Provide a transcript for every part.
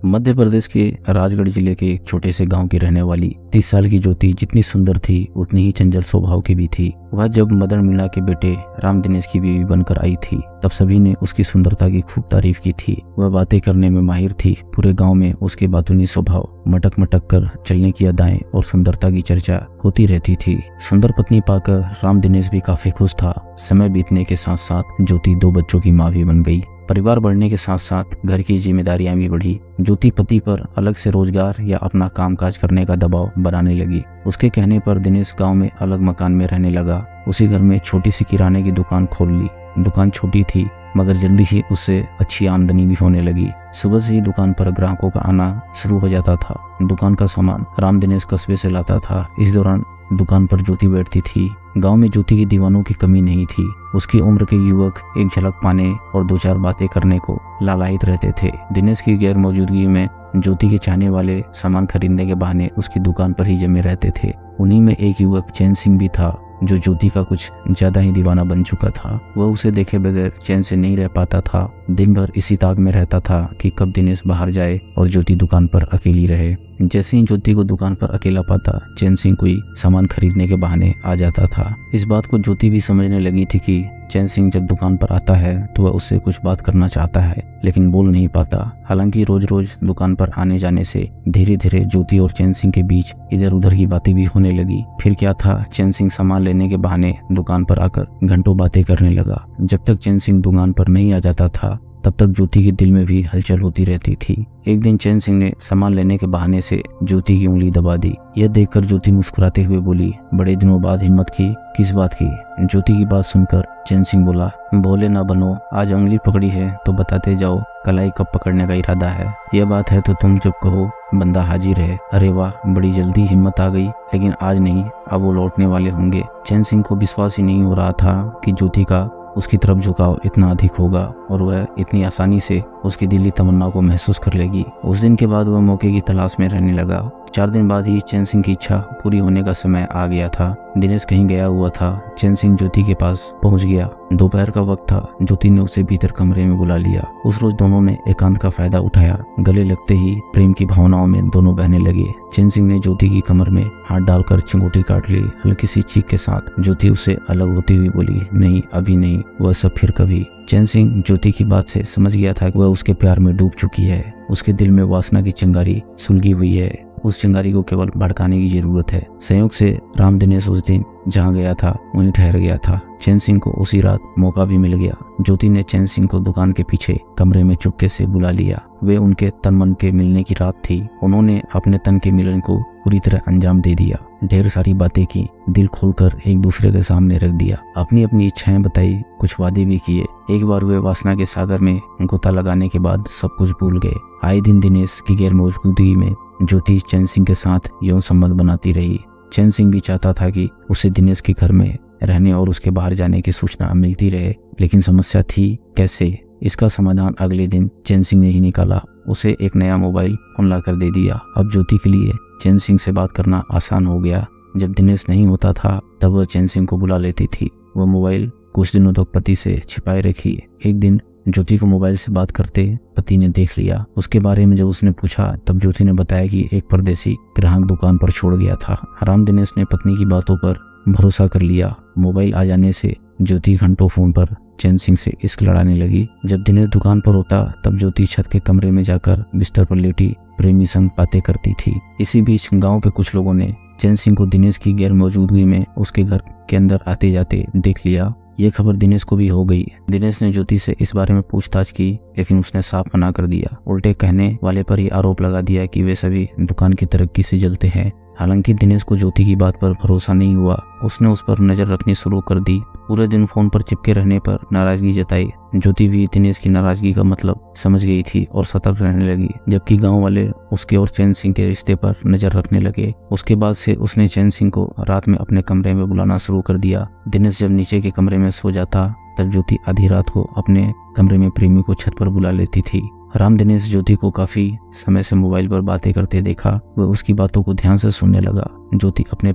मध्य प्रदेश के राजगढ़ जिले के एक छोटे से गांव की रहने वाली 30 साल की ज्योति जितनी सुंदर थी उतनी ही चंचल स्वभाव की भी थी। वह जब मदन मीणा के बेटे राम दिनेश की बीवी बनकर आई थी तब सभी ने उसकी सुंदरता की खूब तारीफ की थी। वह बातें करने में माहिर थी। पूरे गांव में उसके बातूनी स्वभाव, मटक मटक कर चलने की अदाएं और सुंदरता की चर्चा होती रहती थी। सुंदर पत्नी पाकर राम दिनेश भी काफी खुश था। समय बीतने के साथ साथ ज्योति 2 बच्चों की माँ भी बन गई। परिवार बढ़ने के साथ साथ घर की जिम्मेदारियां भी बढ़ी। ज्योति पति पर अलग से रोजगार या अपना कामकाज करने का दबाव बनाने लगी। उसके कहने पर दिनेश गांव में अलग मकान में रहने लगा। उसी घर में छोटी सी किराने की दुकान खोल ली। दुकान छोटी थी मगर जल्दी ही उससे अच्छी आमदनी भी होने लगी। सुबह से ही दुकान पर ग्राहकों का आना शुरू हो जाता था। दुकान का सामान राम दिनेश कस्बे से लाता था। इस दौरान दुकान पर ज्योति बैठती थी। गांव में ज्योति की दीवानों की कमी नहीं थी। उसकी उम्र के युवक एक झलक पाने और 2-4 बातें करने को लालायित रहते थे। दिनेश की गैर मौजूदगी में ज्योति के चाहने वाले सामान खरीदने के बहाने उसकी दुकान पर ही जमे रहते थे। उन्हीं में एक युवक चैन सिंह भी था जो ज्योति का कुछ ज्यादा ही दीवाना बन चुका था। वह उसे देखे बगैर चैन से नहीं रह पाता था। दिन भर इसी ताक में रहता था कि कब दिनेश बाहर जाए और ज्योति दुकान पर अकेली रहे। जैसे ही ज्योति को दुकान पर अकेला पाता चैन सिंह कोई सामान खरीदने के बहाने आ जाता था। इस बात को ज्योति भी समझने लगी थी कि चैन सिंह जब दुकान पर आता है तो वह उससे कुछ बात करना चाहता है लेकिन बोल नहीं पाता। हालांकि रोज रोज दुकान पर आने जाने से धीरे धीरे ज्योति और चैन सिंह के बीच इधर उधर की बातें भी होने लगी। फिर क्या था, चैन सिंह सामान लेने के बहाने दुकान पर आकर घंटों बातें करने लगा। जब तक चैन सिंह दुकान पर नहीं आ जाता था तब तक ज्योति के दिल में भी हलचल होती रहती थी। एक दिन चैन सिंह ने सामान लेने के बहाने से ज्योति की उंगली दबा दी। यह देखकर ज्योति मुस्कुराते हुए बोली, बड़े दिनों बाद हिम्मत की, किस बात की? ज्योति की बात सुनकर चैन सिंह बोला, भोले ना बनो, आज उंगली पकड़ी है तो बताते जाओ कलाई कब पकड़ने का इरादा है। यह बात है तो तुम जब कहो बंदा हाजिर है। अरे वाह, बड़ी जल्दी हिम्मत आ गई, लेकिन आज नहीं, अब वो लौटने वाले होंगे। चैन सिंह को विश्वास ही नहीं हो रहा था कि ज्योति का उसकी तरफ झुकाव इतना अधिक होगा और वह इतनी आसानी से उसकी दिली तमन्ना को महसूस कर लेगी। उस दिन के बाद वह मौके की तलाश में रहने लगा। 4 दिन बाद ही चैन सिंह की इच्छा पूरी होने का समय आ गया था। दिनेश कहीं गया हुआ था। चैन सिंह ज्योति के पास पहुंच गया। दोपहर का वक्त था। ज्योति ने उसे भीतर कमरे में बुला लिया। उस रोज दोनों ने एकांत का फायदा उठाया। गले लगते ही प्रेम की भावनाओं में दोनों बहने लगे। चैन सिंह ने ज्योति की कमर में हाथ डालकर चिंगोटी काट ली। हल्की सी चीख के साथ ज्योति उससे अलग होती हुई बोली, नहीं, अभी नहीं, वह सब फिर कभी। चैन सिंह ज्योति की बात से समझ गया था कि वह उसके प्यार में डूब चुकी है। उसके दिल में वासना की चिंगारी सुलगी हुई है। उस चिंगारी को केवल भड़काने की जरूरत है। संयोग से राम दिनेश उस दिन जहाँ गया था वहीं ठहर गया था। चैन सिंह को उसी रात मौका भी मिल गया। ज्योति ने चैन सिंह को दुकान के पीछे कमरे में चुपके से बुला लिया। वे उनके तन मन के मिलने की रात थी। उन्होंने अपने तन के मिलन को पूरी तरह अंजाम दे दिया। ढेर सारी बातें की, दिल खोलकर एक दूसरे के सामने रख दिया। अपनी अपनी इच्छाएं बताई, कुछ वादे भी किए। एक बार वे वासना के सागर में गोता लगाने के बाद सब कुछ भूल गए। आए दिन दिनेश की गैर मौजूदगी में ज्योति चैन सिंह के साथ यौन संबंध बनाती रही। चैन सिंह भी चाहता था कि उसे दिनेश के घर में रहने और उसके बाहर जाने की सूचना मिलती रहे, लेकिन समस्या थी कैसे। इसका समाधान अगले दिन चैन सिंह ने ही निकाला। उसे एक नया मोबाइल फोन लाकर दे दिया। अब ज्योति के लिए चैन सिंह से बात करना आसान हो गया। जब दिनेश नहीं होता था तब वह चैन सिंह को बुला लेती थी। वह मोबाइल कुछ दिनों तक पति से छिपाए रखी। एक दिन ज्योति को मोबाइल से बात करते पति ने देख लिया। उसके बारे में जब उसने पूछा तब ज्योति ने बताया कि एक परदेसी ग्राहक दुकान पर छोड़ गया था। राम दिनेश ने पत्नी की बातों पर भरोसा कर लिया। मोबाइल आ जाने से ज्योति घंटों फोन पर चैन सिंह से इश्क लड़ाने लगी। जब दिनेश दुकान पर होता तब ज्योति छत के कमरे में जाकर बिस्तर पर लेटी प्रेमी संग बातें करती थी। इसी बीच गांव के कुछ लोगों ने चैन सिंह को दिनेश की गैर मौजूदगी में उसके घर के अंदर आते जाते देख लिया। ये खबर दिनेश को भी हो गई। दिनेश ने ज्योति से इस बारे में पूछताछ की लेकिन उसने साफ मना कर दिया। उल्टे कहने वाले पर ही आरोप लगा दिया कि वे सभी दुकान की तरक्की से जलते हैं। हालांकि दिनेश को ज्योति की बात पर भरोसा नहीं हुआ। उसने उस पर नजर रखनी शुरू कर दी। पूरे दिन फोन पर चिपके रहने पर नाराजगी जताई। ज्योति भी दिनेश की नाराजगी का मतलब समझ गई थी और सतर्क रहने लगी, जबकि गांव वाले उसके और चैन सिंह के रिश्ते पर नजर रखने लगे। उसके बाद से उसने चैन सिंह को रात में अपने कमरे में बुलाना शुरू कर दिया। दिनेश जब नीचे के कमरे में सो जाता तब ज्योति आधी रात को अपने कमरे में प्रेमी को छत पर बुला लेती थी। राम दिनेश ज्योति को काफी समय से मोबाइल पर बातें करते देखा। वह उसकी बातों को ध्यान से सुनने लगा। ज्योति अपने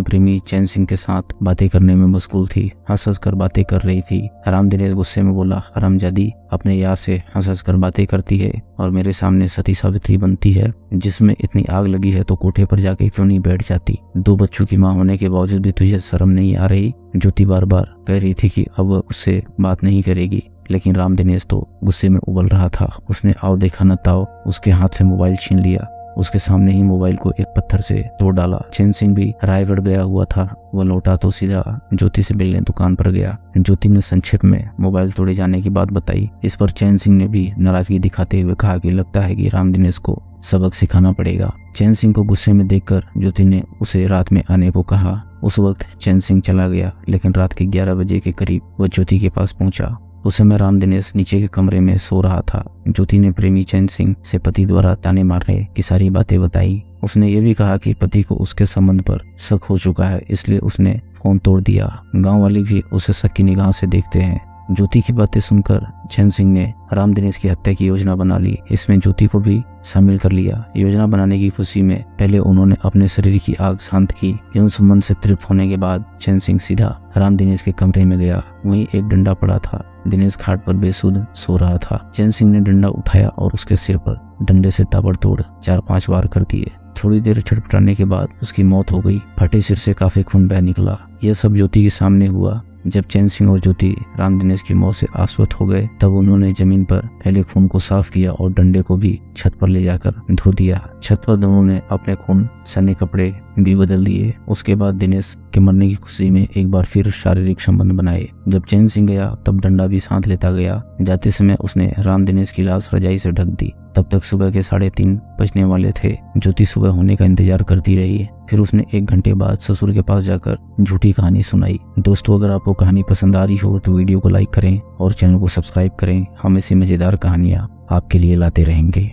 प्रेमी चैन सिंह के साथ बातें करने में मशगूल थी, हंस हंस कर बातें कर रही थी। राम दिनेश गुस्से में बोला, हरामजादी, अपने यार से हंस हंस कर बातें करती है और मेरे सामने सती सावित्री बनती है। जिसमें इतनी आग लगी है तो कोठे पर जाके क्यों नहीं बैठ जाती? 2 बच्चों की माँ होने के बावजूद भी तुझे शर्म नहीं आ रही? ज्योति बार बार कह रही थी कि अब उससे बात नहीं करेगी, लेकिन राम दिनेश तो गुस्से में उबल रहा था। उसने आओ देखा न ताओ उसके हाथ से मोबाइल छीन लिया। उसके सामने ही मोबाइल को एक पत्थर से तोड़ डाला। चैन सिंह भी रायगढ़ गया हुआ था। वह लौटा तो सीधा ज्योति से मिलने दुकान पर गया। ज्योति ने संक्षेप में मोबाइल तोड़े जाने की बात बताई। इस पर चैन सिंह ने भी नाराजगी दिखाते हुए कहा कि लगता है कि राम दिनेश को सबक सिखाना पड़ेगा। चैन सिंह को गुस्से में देखकर ज्योति ने उसे रात में आने को कहा। उस वक्त चैन सिंह चला गया, लेकिन रात के 11 बजे के करीब वह ज्योति के पास पहुंचा। उस समय राम दिनेश नीचे के कमरे में सो रहा था। ज्योति ने प्रेमी चैन सिंह से पति द्वारा ताने मारने की सारी बातें बताई। उसने ये भी कहा कि पति को उसके संबंध पर शक हो चुका है, इसलिए उसने फोन तोड़ दिया। गांव वाले भी उसे शक की निगाह से देखते हैं। ज्योति की बातें सुनकर चैन सिंह ने राम दिनेश की हत्या की योजना बना ली। इसमें ज्योति को भी शामिल कर लिया। योजना बनाने की खुशी में पहले उन्होंने अपने शरीर की आग शांत की। यौन संबंध से तृप्त होने के बाद चैन सिंह सीधा राम दिनेश के कमरे में गया। वहीं एक डंडा पड़ा था। दिनेश खाट पर बेसुध सो रहा था। चैन सिंह ने डंडा उठाया और उसके सिर पर डंडे से ताबड़तोड़ 4-5 वार कर दिए। थोड़ी देर छटपटाने के बाद उसकी मौत हो गई। फटे सिर से काफी खून बह निकला। यह सब ज्योति के सामने हुआ। जब चैन सिंह और ज्योति राम दिनेश की मौत से आश्वस्त हो गए, तब उन्होंने जमीन पर फैले खून को साफ किया और डंडे को भी छत पर ले जाकर धो दिया। छत पर दोनों ने अपने खून सने कपड़े भी बदल दिए। उसके बाद दिनेश के मरने की खुशी में एक बार फिर शारीरिक संबंध बनाए। जब चैन सिंह गया तब डंडा भी साथ लेता गया। जाते समय उसने राम दिनेश की लाश रजाई से ढक दी। तब तक सुबह के 3:30 बजने वाले थे। ज्योति सुबह होने का इंतजार करती रही। फिर उसने 1 घंटे बाद ससुर के पास जाकर झूठी कहानी सुनाई। दोस्तों, अगर आपको कहानी पसंद आ रही हो तो वीडियो को लाइक करें और चैनल को सब्सक्राइब करें। हम ऐसी मजेदार कहानियां आपके लिए लाते रहेंगे।